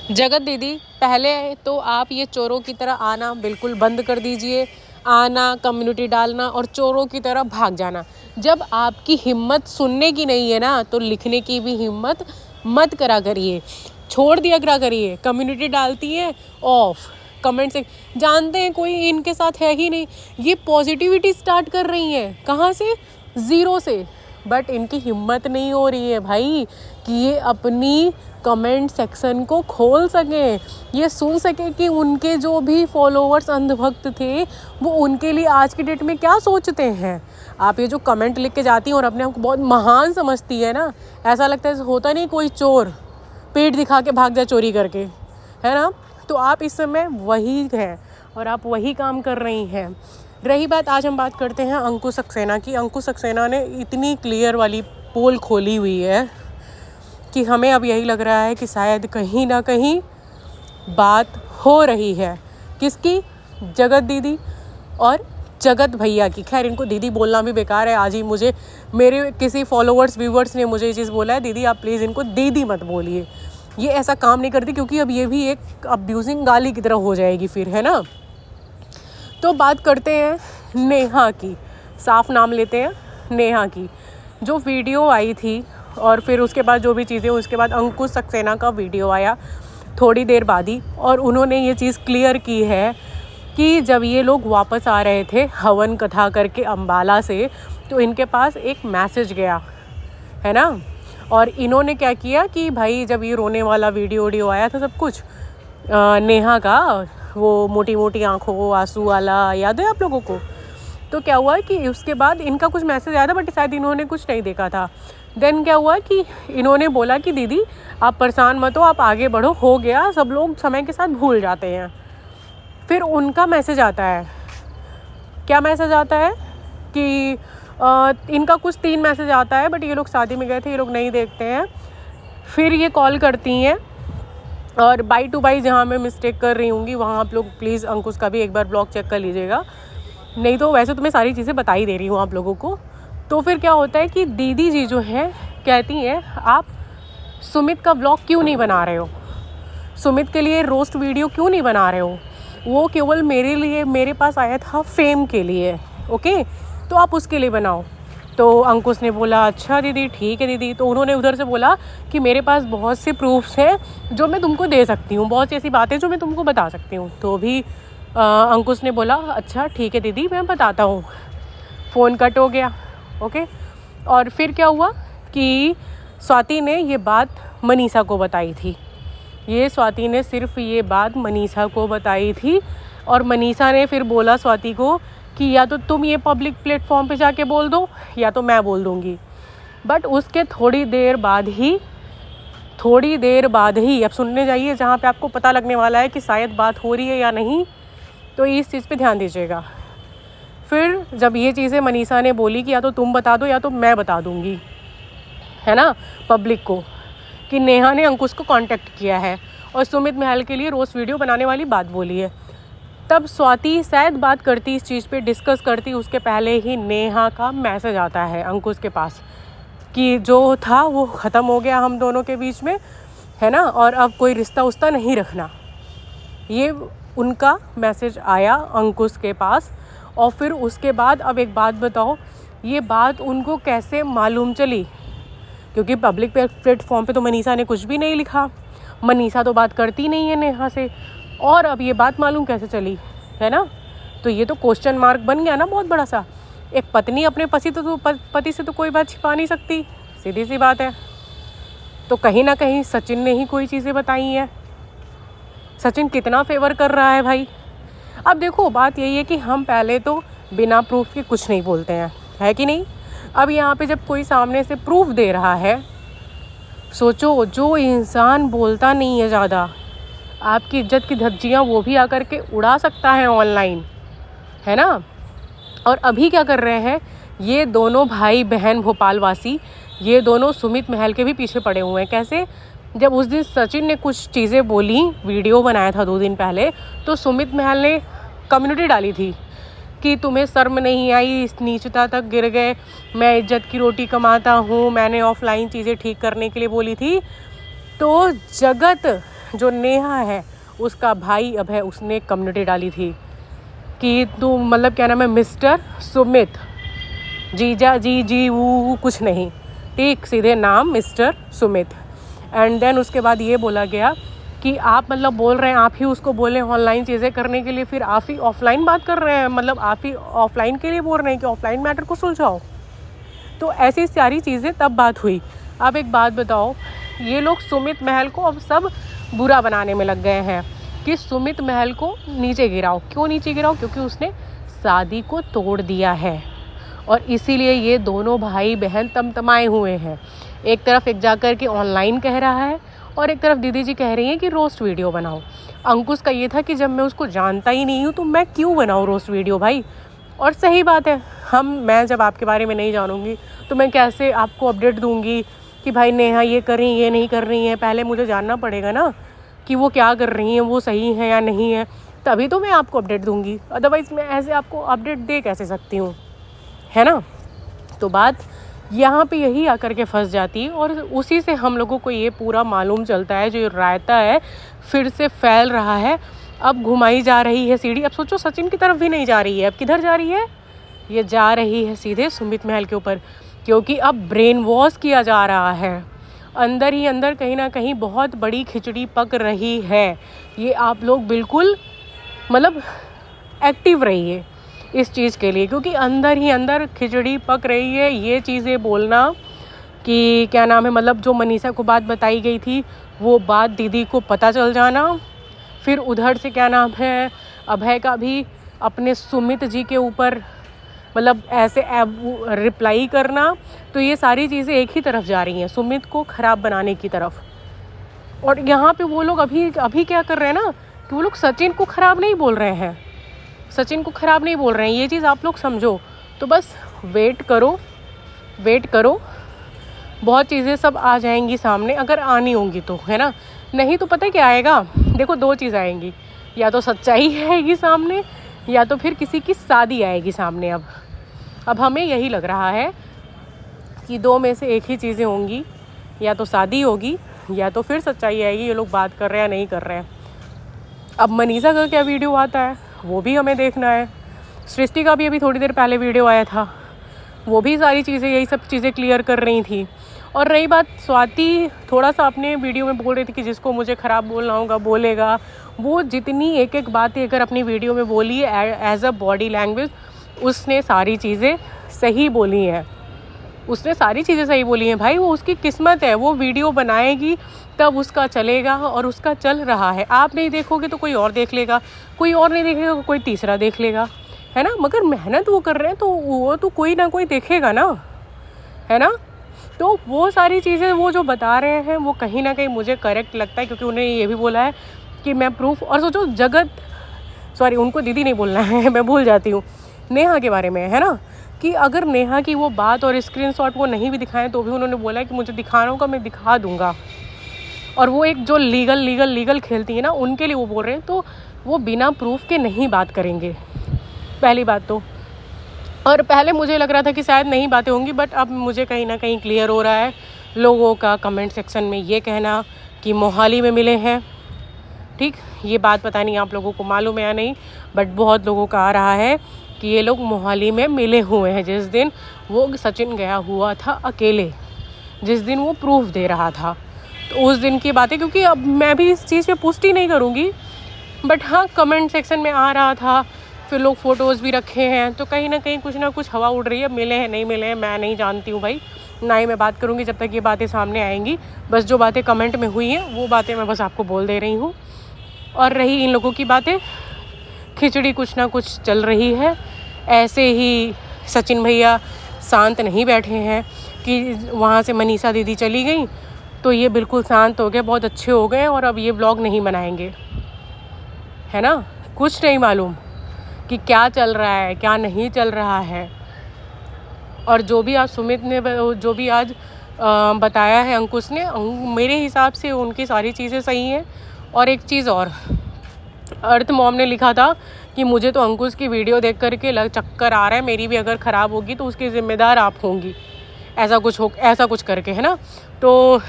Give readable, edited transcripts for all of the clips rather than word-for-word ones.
जगत दीदी, पहले तो आप ये चोरों की तरह आना बिल्कुल बंद कर दीजिए। आना, कम्युनिटी डालना और चोरों की तरह भाग जाना। जब आपकी हिम्मत सुनने की नहीं है ना, तो लिखने की भी हिम्मत मत करा करिए, छोड़ दिया करा करिए। कम्युनिटी डालती है ऑफ, कमेंट से जानते हैं कोई इनके साथ है ही नहीं। ये पॉजिटिविटी स्टार्ट कर रही हैं, कहाँ से? ज़ीरो से। बट इनकी हिम्मत नहीं हो रही है भाई कि ये अपनी कमेंट सेक्शन को खोल सकें, ये सुन सकें कि उनके जो भी फॉलोअर्स अंधभक्त थे वो उनके लिए आज की डेट में क्या सोचते हैं। आप ये जो कमेंट लिख के जाती हैं और अपने आप को बहुत महान समझती है ना, ऐसा लगता है होता नहीं कोई चोर पेट दिखा के भाग जाए चोरी करके, है ना। तो आप इस समय वही हैं और आप वही काम कर रही हैं। रही बात, आज हम बात करते हैं अंकुश सक्सेना की। अंकुश सक्सेना ने इतनी क्लियर वाली पोल खोली हुई है कि हमें अब यही लग रहा है कि शायद कहीं ना कहीं बात हो रही है। किसकी? जगत दीदी और जगत भैया की। खैर, इनको दीदी बोलना भी बेकार है। आज ही मुझे मेरे किसी फॉलोअर्स व्यूवर्स ने मुझे ये चीज़ बोला है, दीदी आप प्लीज़ इनको दीदी मत बोलिए, ये ऐसा काम नहीं करती, क्योंकि अब ये भी एक अब्यूजिंग गाली की तरह हो जाएगी फिर, है ना। तो बात करते हैं नेहा की, साफ नाम लेते हैं नेहा की। जो वीडियो आई थी और फिर उसके बाद जो भी चीज़ें, उसके बाद अंकुश सक्सेना का वीडियो आया थोड़ी देर बाद ही, और उन्होंने ये चीज़ क्लियर की है कि जब ये लोग वापस आ रहे थे हवन कथा करके अम्बाला से, तो इनके पास एक मैसेज गया, है ना। और इन्होंने क्या किया कि भाई जब ये रोने वाला वीडियो आया था सब कुछ नेहा का, वो मोटी मोटी आँखों आंसू वाला, याद है आप लोगों को? तो क्या हुआ कि उसके बाद इनका कुछ मैसेज आया था, बट शायद इन्होंने कुछ नहीं देखा था। देन क्या हुआ कि इन्होंने बोला कि दीदी आप परेशान मत हो, आप आगे बढ़ो, हो गया, सब लोग समय के साथ भूल जाते हैं। फिर उनका मैसेज आता है, क्या मैसेज आता है कि इनका कुछ 3 मैसेज आता है, बट ये लोग शादी में गए थे, ये लोग नहीं देखते हैं। फिर ये कॉल करती हैं, और बाई टू बाई जहाँ मैं मिस्टेक कर रही हूँगी वहाँ आप लोग प्लीज़ अंकुश का भी एक बार ब्लॉग चेक कर लीजिएगा, नहीं तो वैसे तो मैं सारी चीज़ें बता ही दे रही हूँ आप लोगों को। तो फिर क्या होता है कि दीदी जी जो हैं कहती हैं, आप सुमित का ब्लॉग क्यों नहीं बना रहे हो, सुमित के लिए रोस्ट वीडियो क्यों नहीं बना रहे हो, वो केवल मेरे लिए, मेरे पास आया था फेम के लिए, ओके, तो आप उसके लिए बनाओ। तो अंकुश ने बोला अच्छा दीदी, ठीक है दीदी। तो उन्होंने उधर से बोला कि मेरे पास बहुत से प्रूफ्स हैं जो मैं तुमको दे सकती हूँ, बहुत सी ऐसी बातें जो मैं तुमको बता सकती हूँ। तो भी अंकुश ने बोला अच्छा ठीक है दीदी, मैं बताता हूँ। फ़ोन कट हो गया, ओके। और फिर क्या हुआ कि स्वाति ने ये बात मनीषा को बताई थी। ये स्वाति ने सिर्फ ये बात मनीषा को बताई थी, और मनीषा ने फिर बोला स्वाति को कि या तो तुम ये पब्लिक प्लेटफॉर्म पे जाके बोल दो या तो मैं बोल दूँगी। बट उसके थोड़ी देर बाद ही अब सुनने जाइए जहाँ पे आपको पता लगने वाला है कि शायद बात हो रही है या नहीं, तो इस चीज़ पे ध्यान दीजिएगा। फिर जब ये चीज़ें मनीषा ने बोली कि या तो तुम बता दो या तो मैं बता दूँगी, है ना, पब्लिक को, कि नेहा ने अंकुश को कांटेक्ट किया है और सुमित महल के लिए रोज़ वीडियो बनाने वाली बात बोली है, तब स्वाति शायद बात करती, इस चीज़ पे डिस्कस करती, उसके पहले ही नेहा का मैसेज आता है अंकुश के पास कि जो था वो ख़त्म हो गया हम दोनों के बीच में, है ना, और अब कोई रिश्ता उस्ता नहीं रखना। ये उनका मैसेज आया अंकुश के पास। और फिर उसके बाद अब एक बात बताओ, ये बात उनको कैसे मालूम चली? क्योंकि पब्लिक प्लेटफॉर्म पे तो मनीषा ने कुछ भी नहीं लिखा, मनीषा तो बात करती नहीं है नेहा से, और अब ये बात मालूम कैसे चली, है ना। तो ये तो क्वेश्चन मार्क बन गया ना बहुत बड़ा सा। एक पत्नी अपने पति से तो कोई बात छिपा नहीं सकती, सीधी सी बात है। तो कहीं ना कहीं सचिन ने ही कोई चीज़ें बताई हैं। सचिन कितना फेवर कर रहा है भाई। अब देखो बात यही है कि हम पहले तो बिना प्रूफ के कुछ नहीं बोलते हैं, है कि नहीं। अब यहाँ पे जब कोई सामने से प्रूफ दे रहा है, सोचो जो इंसान बोलता नहीं है ज़्यादा, आपकी इज्जत की धज्जियाँ वो भी आकर के उड़ा सकता है ऑनलाइन, है ना। और अभी क्या कर रहे हैं ये दोनों भाई बहन भोपाल वासी, ये दोनों सुमित महल के भी पीछे पड़े हुए हैं। कैसे? जब उस दिन सचिन ने कुछ चीज़ें बोली, वीडियो बनाया था 2 दिन पहले, तो सुमित महल ने कम्युनिटी डाली थी कि तुम्हें शर्म नहीं आई, इस नीचता तक गिर गए, मैं इज्जत की रोटी कमाता हूँ, मैंने ऑफलाइन चीज़ें ठीक करने के लिए बोली थी। तो जगत जो नेहा है उसका भाई अभय, उसने कम्युनिटी डाली थी कि तू मतलब क्या नाम है, मिस्टर सुमित, जीजा जी वो कुछ नहीं, ठीक, सीधे नाम मिस्टर सुमित। एंड देन उसके बाद ये बोला गया कि आप मतलब बोल रहे हैं, आप ही उसको बोले ऑनलाइन चीज़ें करने के लिए, फिर आप ही ऑफलाइन बात कर रहे हैं, मतलब आप ही ऑफलाइन के लिए बोल रहे हैं कि ऑफलाइन मैटर को सुलझाओ। तो ऐसी सारी चीज़ें तब बात हुई। अब एक बात बताओ, ये लोग सुमित महल को अब सब बुरा बनाने में लग गए हैं कि सुमित महल को नीचे गिराओ। क्यों नीचे गिराओ? क्योंकि उसने शादी को तोड़ दिया है, और इसीलिए ये दोनों भाई बहन तमतमाए हुए हैं। एक तरफ एक जाकर के ऑनलाइन कह रहा है और एक तरफ दीदी जी कह रही हैं कि रोस्ट वीडियो बनाओ। अंकुश का ये था कि जब मैं उसको जानता ही नहीं हूँ तो मैं क्यों बनाऊँ रोस्ट वीडियो भाई। और सही बात है, मैं जब आपके बारे में नहीं जानूँगी तो मैं कैसे आपको अपडेट दूँगी कि भाई नेहा ये कर रही है, ये नहीं कर रही है। पहले मुझे जानना पड़ेगा ना कि वो क्या कर रही हैं, वो सही है या नहीं है, तभी तो मैं आपको अपडेट दूँगी। अदरवाइज़ मैं ऐसे आपको अपडेट दे कैसे सकती हूँ, है ना। तो बात यहाँ पे यही आकर के फंस जाती है, और उसी से हम लोगों को ये पूरा मालूम चलता है जो रायता है फिर से फैल रहा है। अब घुमाई जा रही है सीढ़ी। अब सोचो सचिन की तरफ भी नहीं जा रही है, अब किधर जा रही है? ये जा रही है सीधे सुमित महल के ऊपर, क्योंकि अब ब्रेन वॉश किया जा रहा है। अंदर ही अंदर कहीं ना कहीं बहुत बड़ी खिचड़ी पक रही है। ये आप लोग बिल्कुल मतलब एक्टिव रहिए इस चीज़ के लिए, क्योंकि अंदर ही अंदर खिचड़ी पक रही है। ये चीज़ें बोलना कि क्या नाम है, मतलब जो मनीषा को बात बताई गई थी वो बात दीदी को पता चल जाना, फिर उधर से क्या नाम है अभय का भी अपने सुमित जी के ऊपर मतलब ऐसे रिप्लाई करना, तो ये सारी चीज़ें एक ही तरफ जा रही हैं, सुमित को ख़राब बनाने की तरफ। और यहाँ पे वो लोग अभी क्या कर रहे हैं ना कि वो लोग सचिन को ख़राब नहीं बोल रहे हैं, सचिन को ख़राब नहीं बोल रहे हैं, ये चीज़ आप लोग समझो। तो बस वेट करो, बहुत चीज़ें सब आ जाएंगी सामने, अगर आनी होंगी तो, है ना। नहीं तो पता है क्या आएगा, देखो 2 चीज़ आएंगी, या तो सच्चाई आएगी सामने या तो फिर किसी की शादी आएगी सामने। अब हमें यही लग रहा है कि 2 में से एक ही चीज़ें होंगी, या तो शादी होगी या तो फिर सच्चाई आएगी, ये लोग बात कर रहे हैं या नहीं कर रहे हैं। अब मनीषा का क्या वीडियो आता है वो भी हमें देखना है। सृष्टि का भी अभी थोड़ी देर पहले वीडियो आया था, वो भी सारी चीज़ें यही सब चीज़ें क्लियर कर रही थी। और रही बात स्वाति, थोड़ा सा अपने वीडियो में बोल रही थी कि जिसको मुझे ख़राब बोलना होगा बोलेगा। वो जितनी एक बातें अगर अपनी वीडियो में बोली है एज अ बॉडी लैंग्वेज, उसने सारी चीज़ें सही बोली हैं, भाई। वो उसकी किस्मत है, वो वीडियो बनाएगी तब उसका चलेगा, और उसका चल रहा है। आप नहीं देखोगे तो कोई और देख लेगा, कोई और नहीं देखेगा तो कोई तीसरा देख लेगा, है ना। मगर मेहनत वो कर रहे हैं तो वो तो कोई ना कोई देखेगा ना, है ना। तो वो सारी चीज़ें वो जो बता रहे हैं वो कहीं ना कहीं मुझे करेक्ट लगता है, क्योंकि उन्हें ये भी बोला है कि मैं प्रूफ। और सोचो उनको दीदी नहीं बोलना है मैं भूल जाती हूँ, नेहा के बारे में, है ना, कि अगर नेहा की वो बात और स्क्रीनशॉट वो नहीं भी दिखाएं तो भी उन्होंने बोला है कि मुझे दिखाना होगा, मैं दिखा दूँगा। और वो एक जो लीगल खेलती है ना, उनके लिए वो बोल रहे हैं, तो वो बिना प्रूफ के नहीं बात करेंगे, पहली बात तो। और पहले मुझे लग रहा था कि शायद नहीं बातें होंगी, बट अब मुझे कहीं ना कहीं क्लियर हो रहा है लोगों का कमेंट सेक्शन में ये कहना कि मोहाली में मिले हैं। ठीक, ये बात पता नहीं आप लोगों को मालूम है या नहीं, बट बहुत लोगों का आ रहा है कि ये लोग मोहाली में मिले हुए हैं जिस दिन वो सचिन गया हुआ था अकेले, जिस दिन वो प्रूफ दे रहा था, तो उस दिन की बात है। क्योंकि अब मैं भी इस चीज़ पे पुष्टि नहीं करूँगी, बट हाँ कमेंट सेक्शन में आ रहा था, फिर लोग फ़ोटोज़ भी रखे हैं, तो कहीं ना कहीं कुछ ना कुछ हवा उड़ रही है। मिले हैं नहीं मिले हैं मैं नहीं जानती हूँ भाई, ना ही मैं बात करूँगी जब तक ये बातें सामने आएंगी। बस जो बातें कमेंट में हुई हैं वो बातें मैं बस आपको बोल दे रही हूँ। और रही इन लोगों की बातें, खिचड़ी कुछ ना कुछ चल रही है। ऐसे ही सचिन भैया शांत नहीं बैठे हैं कि वहाँ से मनीषा दीदी चली गई तो ये बिल्कुल शांत हो गए, बहुत अच्छे हो गए और अब ये व्लॉग नहीं बनाएंगे, है ना। कुछ नहीं मालूम कि क्या चल रहा है क्या नहीं चल रहा है। और जो भी आज सुमित ने जो भी आज बताया है अंकुश ने, मेरे हिसाब से उनकी सारी चीज़ें सही हैं। और एक चीज़ और, अर्थ मॉम ने लिखा था कि मुझे तो अंकुश की वीडियो देख करके चक्कर आ रहा है, मेरी भी अगर ख़राब होगी तो उसकी ज़िम्मेदार आप होंगी, ऐसा कुछ करके, है ना। तो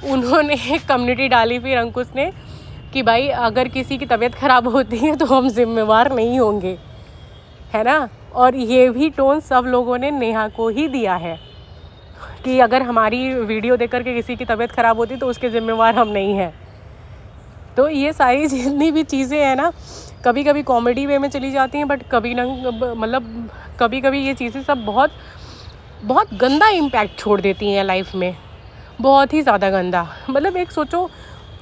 उन्होंने एक कम्युनिटी डाली फिर अंकुश ने कि भाई अगर किसी की तबीयत ख़राब होती है तो हम जिम्मेवार नहीं होंगे, है ना। और ये भी टोन सब लोगों ने नेहा को ही दिया है कि अगर हमारी वीडियो देख कर के किसी की तबीयत ख़राब होती तो उसके ज़िम्मेवार हम नहीं हैं। तो ये सारी जितनी भी चीज़ें हैं ना, कभी कभी कॉमेडी वे में चली जाती हैं, बट कभी ना मतलब कभी कभी ये चीज़ें सब बहुत बहुत गंदा इम्पैक्ट छोड़ देती हैं लाइफ में, बहुत ही ज़्यादा गंदा। मतलब एक सोचो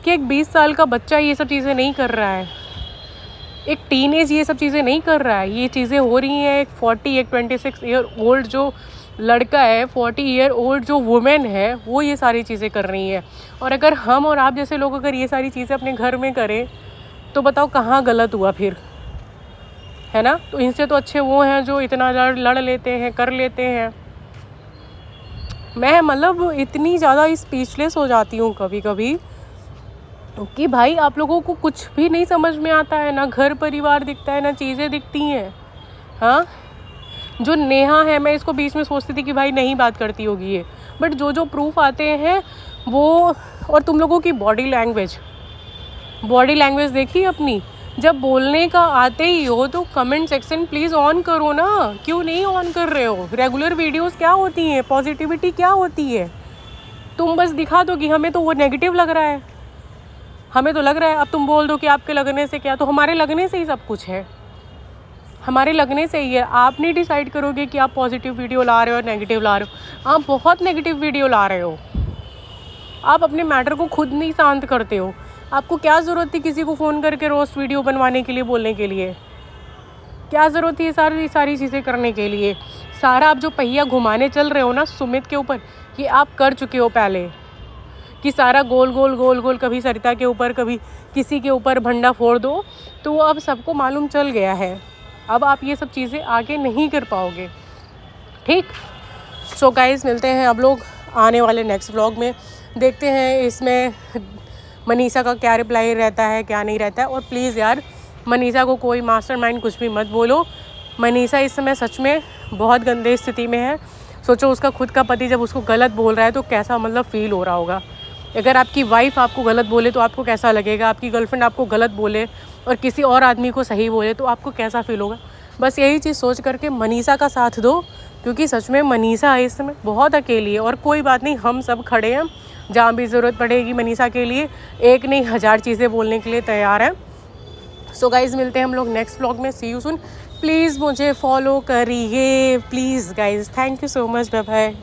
कि एक 20 साल का बच्चा ये सब चीज़ें नहीं कर रहा है, एक टीनेज ये सब चीज़ें नहीं कर रहा है, ये चीज़ें हो रही हैं एक 40 एक 26 ईयर ओल्ड जो लड़का है, 40 ईयर ओल्ड जो वुमेन है, वो ये सारी चीज़ें कर रही है। और अगर हम और आप जैसे लोग अगर ये सारी चीज़ें अपने घर में करें तो बताओ कहाँ गलत हुआ फिर, है ना। तो इनसे तो अच्छे वो हैं जो इतना लड़ लेते हैं, कर लेते हैं। मैं मतलब इतनी ज़्यादा स्पीचलेस हो जाती हूँ कभी कभी कि भाई आप लोगों को कुछ भी नहीं समझ में आता है, ना घर परिवार दिखता है, ना चीज़ें दिखती हैं। हाँ, जो नेहा है, मैं इसको बीच में सोचती थी कि भाई नहीं बात करती होगी ये, बट जो जो प्रूफ आते हैं वो, और तुम लोगों की बॉडी लैंग्वेज देखी अपनी, जब बोलने का आते ही हो तो कमेंट सेक्शन प्लीज़ ऑन करो ना, क्यों नहीं ऑन कर रहे हो। रेगुलर वीडियोस क्या होती हैं, पॉजिटिविटी क्या होती है, तुम बस दिखा दो कि हमें तो वो नेगेटिव लग रहा है, हमें तो लग रहा है। अब तुम बोल दो कि आपके लगने से क्या, तो हमारे लगने से ही सब कुछ है, हमारे लगने से ही है। आप नहीं डिसाइड करोगे कि आप पॉजिटिव वीडियो ला रहे हो और नेगेटिव ला रहे हो। आप बहुत नेगेटिव वीडियो ला रहे हो, आप अपने मैटर को खुद नहीं शांत करते हो। आपको क्या ज़रूरत थी किसी को फ़ोन करके रोस्ट वीडियो बनवाने के लिए, बोलने के लिए, क्या ज़रूरत थी सारी चीज़ें करने के लिए। सारा आप जो पहिया घुमाने चल रहे हो ना सुमित के ऊपर, ये आप कर चुके हो पहले, कि सारा गोल गोल गोल गोल, कभी सरिता के ऊपर, कभी किसी के ऊपर भंडा फोड़ दो, तो वो अब सबको मालूम चल गया है। अब आप ये सब चीज़ें आगे नहीं कर पाओगे, ठीक। सो गाइस, मिलते हैं अब लोग आने वाले नेक्स्ट व्लॉग में, देखते हैं इसमें मनीषा का क्या रिप्लाई रहता है, क्या नहीं रहता है। और प्लीज़ यार, मनीषा को कोई मास्टरमाइंड कुछ भी मत बोलो। मनीषा इस समय सच में बहुत गंदे स्थिति में है। सोचो उसका खुद का पति जब उसको गलत बोल रहा है तो कैसा मतलब फ़ील हो रहा होगा। अगर आपकी वाइफ आपको गलत बोले तो आपको कैसा लगेगा, आपकी गर्लफ्रेंड आपको गलत बोले और किसी और आदमी को सही बोले तो आपको कैसा फ़ील होगा। बस यही चीज़ सोच करके मनीषा का साथ दो, क्योंकि सच में मनीषा इस समय बहुत अकेली है। और कोई बात नहीं, हम सब खड़े हैं, जहाँ भी ज़रूरत पड़ेगी मनीषा के लिए, एक नहीं 1000 चीज़ें बोलने के लिए तैयार हैं। सो गाइज़, मिलते हैं हम लोग नेक्स्ट व्लॉग में। See you soon. प्लीज़ मुझे फॉलो करिए please guys. Thank you so much, bye bye.